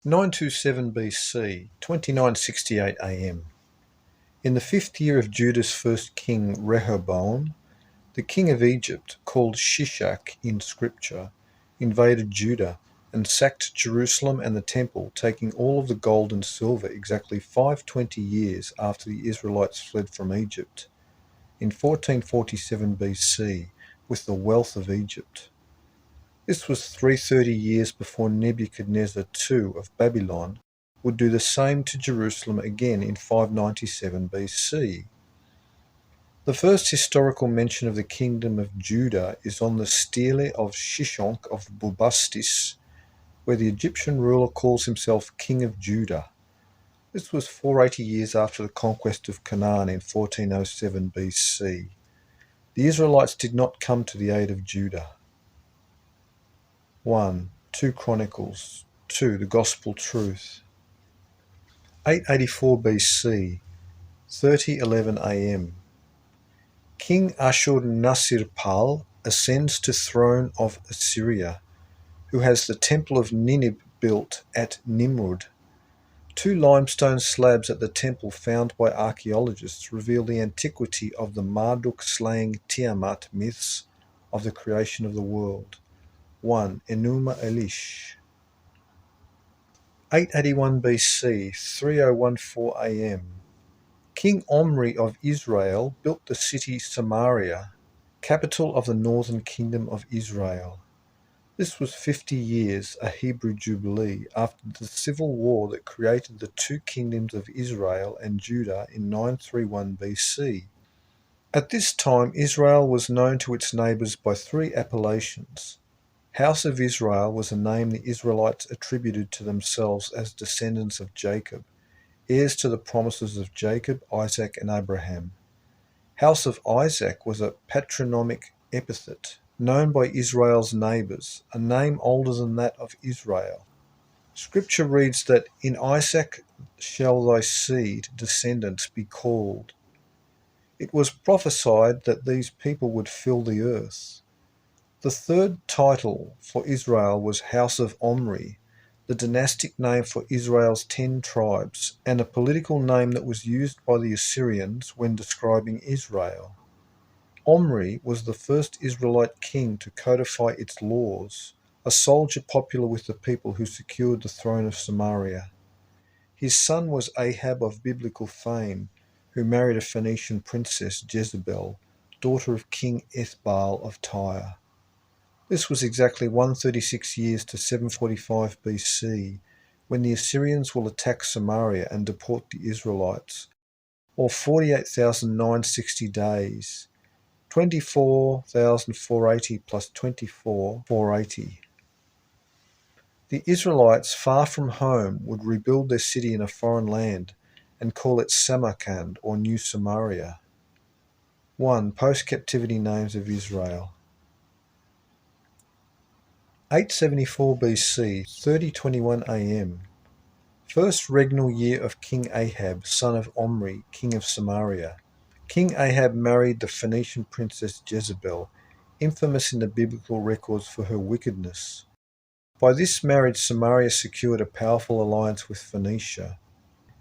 927 BC, 2968 AM. In the 5th year of Judah's first king Rehoboam, the king of Egypt, called Shishak in scripture, invaded Judah and sacked Jerusalem and the temple, taking all of the gold and silver exactly 520 years after the Israelites fled from Egypt, in 1447 BC, with the wealth of Egypt. This was 330 years before Nebuchadnezzar II of Babylon would do the same to Jerusalem again in 597 BC. The first historical mention of the kingdom of Judah is on the stele of Shishonk of Bubastis, where the Egyptian ruler calls himself King of Judah. This was 480 years after the conquest of Canaan in 1407 BC. The Israelites did not come to the aid of Judah. 1. 2 Chronicles. 2. The Gospel Truth. 884 BC, 3011 AM. King Ashur-nasir-pal ascends to throne of Assyria, who has the temple of Ninib built at Nimrud. 2 limestone slabs at the temple found by archaeologists reveal the antiquity of the Marduk-slaying Tiamat myths of the creation of the world. 1. Enuma Elish. 881 BC, 3014 AM. King Omri of Israel built the city Samaria, capital of the northern kingdom of Israel. This was 50 years, a Hebrew jubilee, after the civil war that created the 2 kingdoms of Israel and Judah in 931 BC. At this time, Israel was known to its neighbours by 3 appellations. House of Israel was a name the Israelites attributed to themselves as descendants of Jacob, heirs to the promises of Jacob, Isaac, and Abraham. House of Isaac was a patronymic epithet, known by Israel's neighbours, a name older than that of Israel. Scripture reads that, "In Isaac shall thy seed, descendants, be called." It was prophesied that these people would fill the earth. The third title for Israel was House of Omri, the dynastic name for Israel's 10 tribes, and a political name that was used by the Assyrians when describing Israel. Omri was the first Israelite king to codify its laws, a soldier popular with the people who secured the throne of Samaria. His son was Ahab of biblical fame, who married a Phoenician princess, Jezebel, daughter of King Ethbaal of Tyre. This was exactly 136 years to 745 BC, when the Assyrians will attack Samaria and deport the Israelites, or 48,960 days, 24,480 plus 24,480. The Israelites, far from home, would rebuild their city in a foreign land and call it Samarkand or New Samaria. 1. Post-captivity names of Israel. 874 BC, 3021 AM. First regnal year of King Ahab, son of Omri, king of Samaria. King Ahab married the Phoenician princess Jezebel, infamous in the biblical records for her wickedness. By this marriage, Samaria secured a powerful alliance with Phoenicia.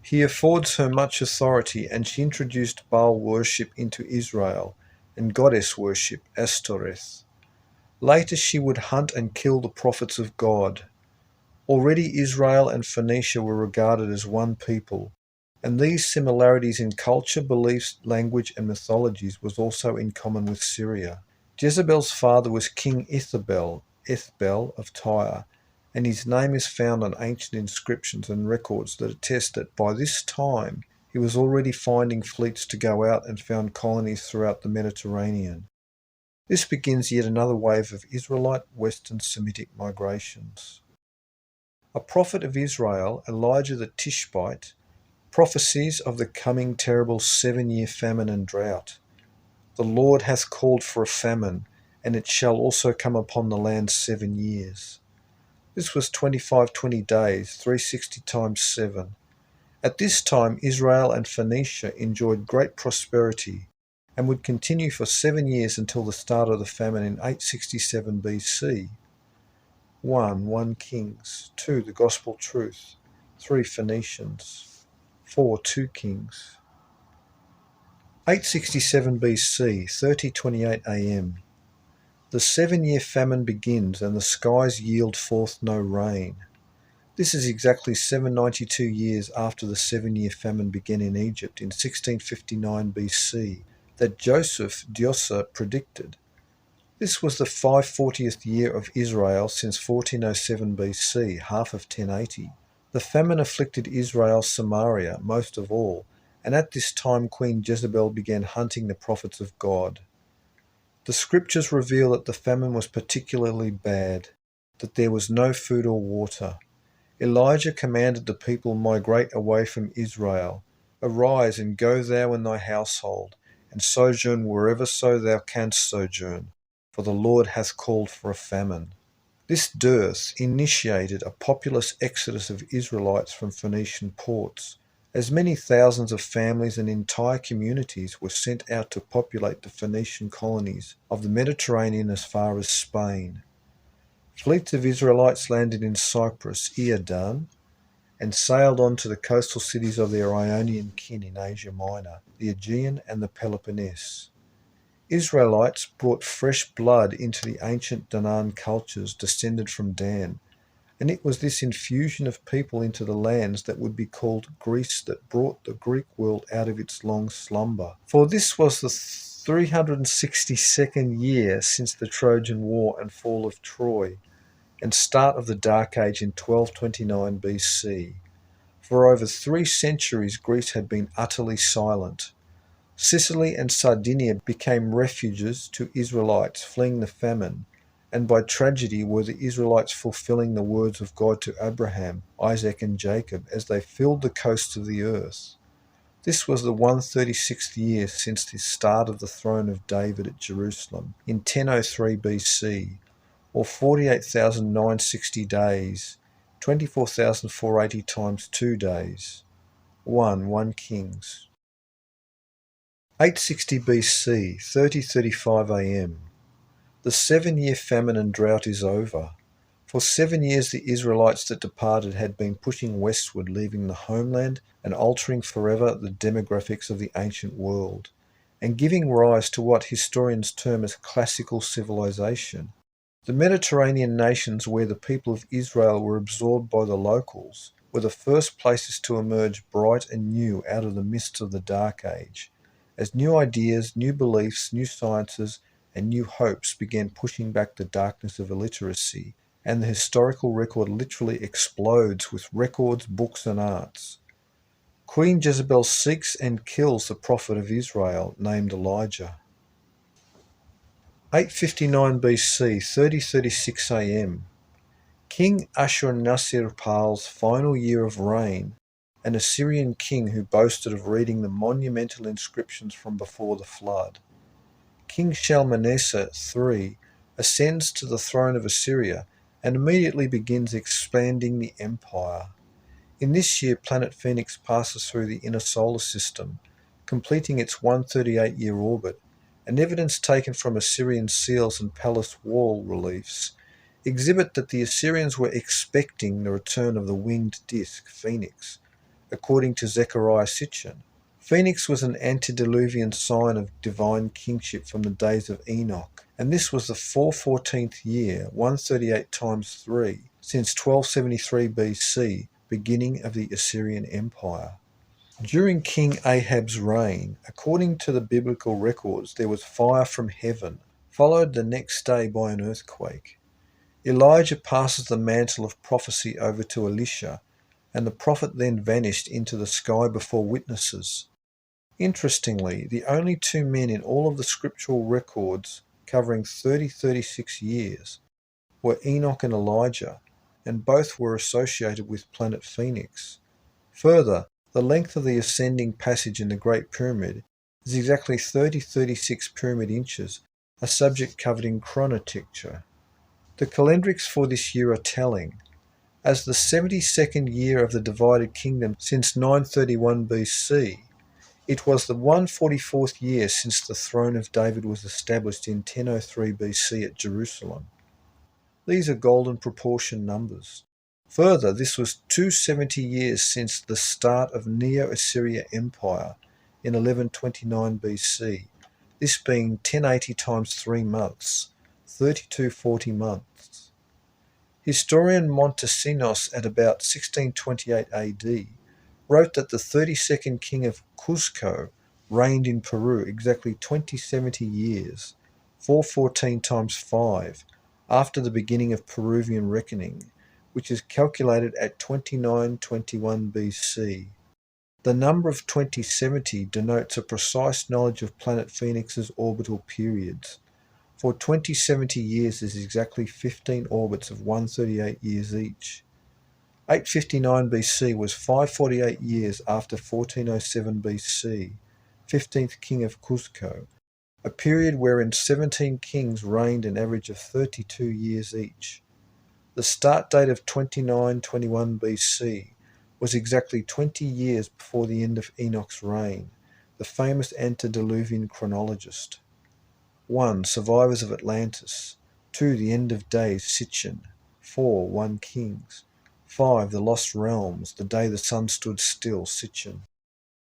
He affords her much authority, and she introduced Baal worship into Israel and goddess worship, Astoreth. Later she would hunt and kill the prophets of God. Already Israel and Phoenicia were regarded as one people, and these similarities in culture, beliefs, language, and mythologies was also in common with Syria. Jezebel's father was King Ethbaal of Tyre, and his name is found on ancient inscriptions and records that attest that by this time he was already finding fleets to go out and found colonies throughout the Mediterranean. This begins yet another wave of Israelite Western Semitic migrations. A prophet of Israel, Elijah the Tishbite, prophesies of the coming terrible 7-year famine and drought. The Lord hath called for a famine, and it shall also come upon the land 7 years. This was 2520 days, 360 times 7. At this time Israel and Phoenicia enjoyed great prosperity, and would continue for 7 years until the start of the famine in 867 BC. 1 Kings. 2 The Gospel Truth. 3 Phoenicians. 4 2 Kings. 867 BC, 30:28 AM. The 7-year famine begins and the skies yield forth no rain. This is exactly 792 years after the 7-year famine began in Egypt in 1659 BC that Joseph Diosa predicted. This was the 540th year of Israel since 1407 BC, half of 1080. The famine afflicted Israel, Samaria, most of all, and at this time Queen Jezebel began hunting the prophets of God. The scriptures reveal that the famine was particularly bad, that there was no food or water. Elijah commanded the people migrate away from Israel. Arise and go thou and thy household, and sojourn wherever so thou canst sojourn, for the Lord hath called for a famine. This dearth initiated a populous exodus of Israelites from Phoenician ports, as many thousands of families and entire communities were sent out to populate the Phoenician colonies of the Mediterranean as far as Spain. Fleets of Israelites landed in Cyprus, Iadan, and sailed on to the coastal cities of their Ionian kin in Asia Minor, the Aegean and the Peloponnese. Israelites brought fresh blood into the ancient Danaan cultures descended from Dan, and it was this infusion of people into the lands that would be called Greece that brought the Greek world out of its long slumber. For this was the 362nd year since the Trojan War and fall of Troy, and start of the Dark Age in 1229 BC. For over 3 centuries Greece had been utterly silent. Sicily and Sardinia became refuges to Israelites fleeing the famine, and by tragedy were the Israelites fulfilling the words of God to Abraham, Isaac and Jacob as they filled the coasts of the earth. This was the 136th year since the start of the throne of David at Jerusalem in 1003 BC, or 48,960 days, 24,480 times 2 days. 1 Kings. 860 BC, 30:35 AM. The 7-year famine and drought is over. For 7 years the Israelites that departed had been pushing westward, leaving the homeland and altering forever the demographics of the ancient world, and giving rise to what historians term as classical civilization. The Mediterranean nations where the people of Israel were absorbed by the locals were the first places to emerge bright and new out of the mists of the Dark Age, as new ideas, new beliefs, new sciences, and new hopes began pushing back the darkness of illiteracy, and the historical record literally explodes with records, books, and arts. Queen Jezebel seeks and kills the prophet of Israel named Elijah. 859 BC, 30:36 AM. King Ashur-nasir-pal's final year of reign, an Assyrian king who boasted of reading the monumental inscriptions from before the flood. King Shalmaneser III ascends to the throne of Assyria and immediately begins expanding the empire. In this year, planet Phoenix passes through the inner solar system, completing its 138-year orbit, and evidence taken from Assyrian seals and palace wall reliefs exhibit that the Assyrians were expecting the return of the winged disk, Phoenix, according to Zechariah Sitchin. Phoenix was an antediluvian sign of divine kingship from the days of Enoch, and this was the 414th year, 138 times 3, since 1273 BC, beginning of the Assyrian Empire. During King Ahab's reign, according to the biblical records, there was fire from heaven, followed the next day by an earthquake. Elijah passes the mantle of prophecy over to Elisha, and the prophet then vanished into the sky before witnesses. Interestingly, the only 2 men in all of the scriptural records covering 36 years were Enoch and Elijah, and both were associated with planet Phoenix. Further, the length of the ascending passage in the Great Pyramid is exactly 36 pyramid inches, a subject covered in chronotecture. The calendrics for this year are telling. As the 72nd year of the divided kingdom since 931 BC, it was the 144th year since the throne of David was established in 1003 BC at Jerusalem. These are golden proportion numbers. Further, this was 270 years since the start of Neo-Assyria Empire in 1129 BC, this being 1080 times 3 months, 3240 months. Historian Montesinos at about 1628 AD wrote that the 32nd king of Cuzco reigned in Peru exactly 2070 years, 414 times 5, after the beginning of Peruvian reckoning, which is calculated at 2921 BC. The number of 2070 denotes a precise knowledge of planet Phoenix's orbital periods. For 2070 years is exactly 15 orbits of 138 years each. 859 BC was 548 years after 1407 BC, 15th king of Cuzco, a period wherein 17 kings reigned an average of 32 years each. The start date of 2921 BC was exactly 20 years before the end of Enoch's reign, the famous antediluvian chronologist. 1. Survivors of Atlantis. 2. The End of Days, Sitchin. 4. 1 Kings. 5. The Lost Realms, the day the sun stood still, Sitchin.